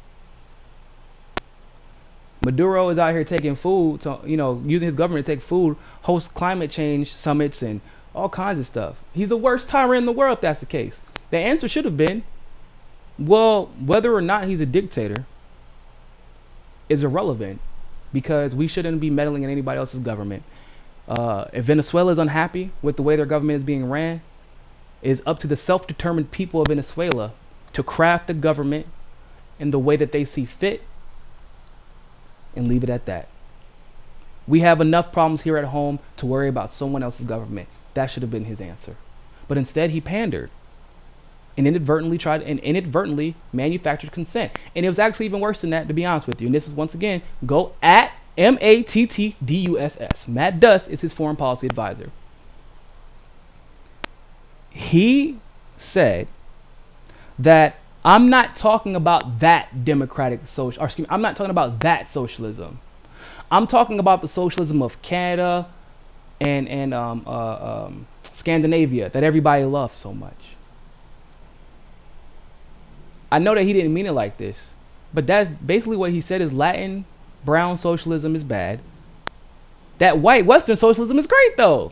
Maduro is out here taking food, using his government to take food, host climate change summits and all kinds of stuff. He's the worst tyrant in the world if that's the case. The answer should have been, well, whether or not he's a dictator is irrelevant because we shouldn't be meddling in anybody else's government. If Venezuela is unhappy with the way their government is being ran, it is up to the self-determined people of Venezuela to craft the government in the way that they see fit and leave it at that. We have enough problems here at home to worry about someone else's government. That should have been his answer. But instead, he pandered and inadvertently manufactured consent. And it was actually even worse than that, to be honest with you. And this is, once again, go at MATTDUSS. Matt Duss is his foreign policy advisor. He said that I'm not talking about that democratic social, or excuse me, I'm not talking about that socialism. I'm talking about the socialism of Canada and Scandinavia that everybody loves so much. I know that he didn't mean it like this, but that's basically what he said is Latin brown socialism is bad. That white Western socialism is great, though.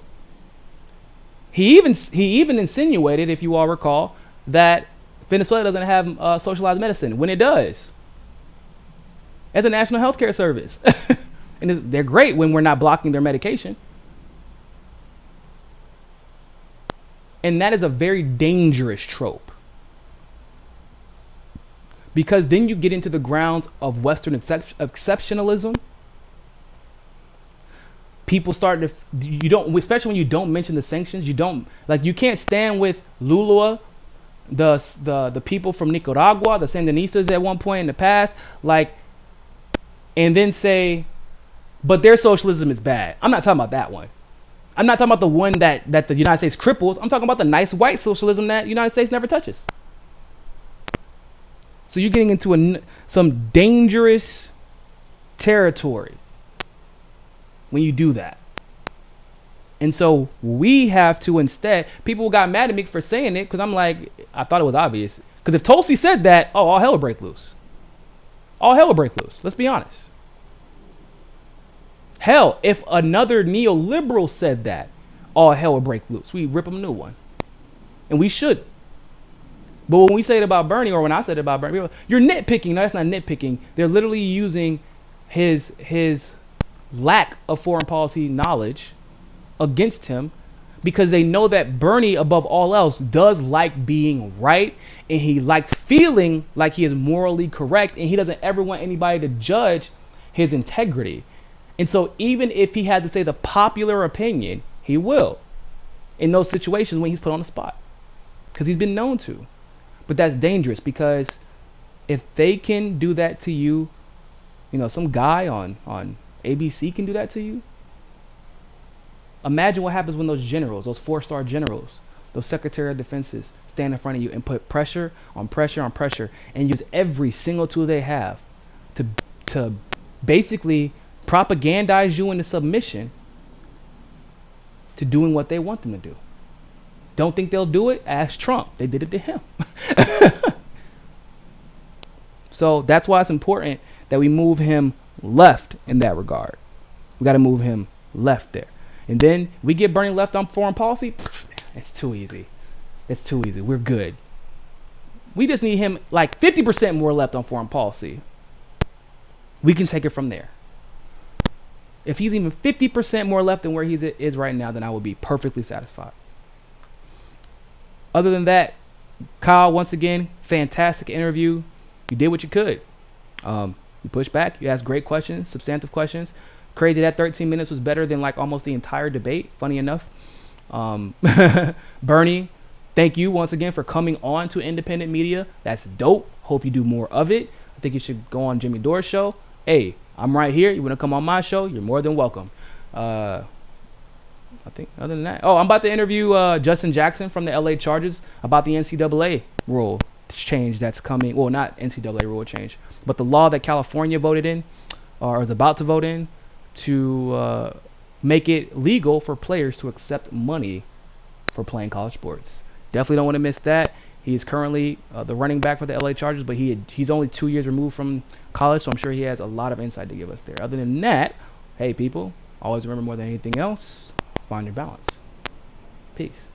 He even insinuated, if you all recall, that Venezuela doesn't have socialized medicine when it does. As a national healthcare service. And they're great when we're not blocking their medication. And that is a very dangerous trope. Because then you get into the grounds of Western exceptionalism. People start to, you don't, especially when you don't mention the sanctions, you don't, like, you can't stand with Lula, the people from Nicaragua, the Sandinistas at one point in the past, like, and then say, but their socialism is bad. I'm not talking about that one. I'm not talking about the one that the United States cripples. I'm talking about the nice white socialism that the United States never touches. So you're getting into some dangerous territory when you do that. And so we have to instead, people got mad at me for saying it because I'm like, I thought it was obvious. Because if Tulsi said that, oh, all hell will break loose. All hell will break loose. Let's be honest. Hell, if another neoliberal said that, all hell will break loose. We rip them a new one. And we should. But when we say it about Bernie, or when I said it about Bernie, people, you're nitpicking. No, that's not nitpicking. They're literally using his lack of foreign policy knowledge against him because they know that Bernie, above all else, does like being right, and he likes feeling like he is morally correct, and he doesn't ever want anybody to judge his integrity. And so even if he had to say the popular opinion, he will in those situations when he's put on the spot because he's been known to. But that's dangerous because if they can do that to you, you know, some guy on ABC can do that to you. Imagine what happens when those generals, those 4-star generals, those Secretary of Defenses stand in front of you and put pressure on pressure on pressure and use every single tool they have to basically propagandize you into submission to doing what they want them to do. Don't think they'll do it? Ask Trump. They did it to him. So that's why it's important that we move him left in that regard. We got to move him left there. And then we get Bernie left on foreign policy. It's too easy. It's too easy. We're good. We just need him like 50% more left on foreign policy. We can take it from there. If he's even 50% more left than where he is right now, then I would be perfectly satisfied. Other than that, Kyle, once again, fantastic interview. You did what you could. You pushed back. You asked great questions, substantive questions. Crazy that 13 minutes was better than like almost the entire debate, funny enough. Bernie, thank you once again for coming on to independent media. That's dope. Hope you do more of it. I think you should go on Jimmy Dore's show. Hey, I'm right here. You want to come on my show? You're more than welcome. I think other than that, I'm about to interview Justin Jackson from the LA Chargers about the NCAA rule change that's coming. Well, not NCAA rule change, but the law that California voted in or is about to vote in to make it legal for players to accept money for playing college sports. Definitely don't want to miss that. He's currently the running back for the LA Chargers, but he's only 2 years removed from college, so I'm sure he has a lot of insight to give us there. Other than that, hey, people, always remember more than anything else, find your balance. Peace.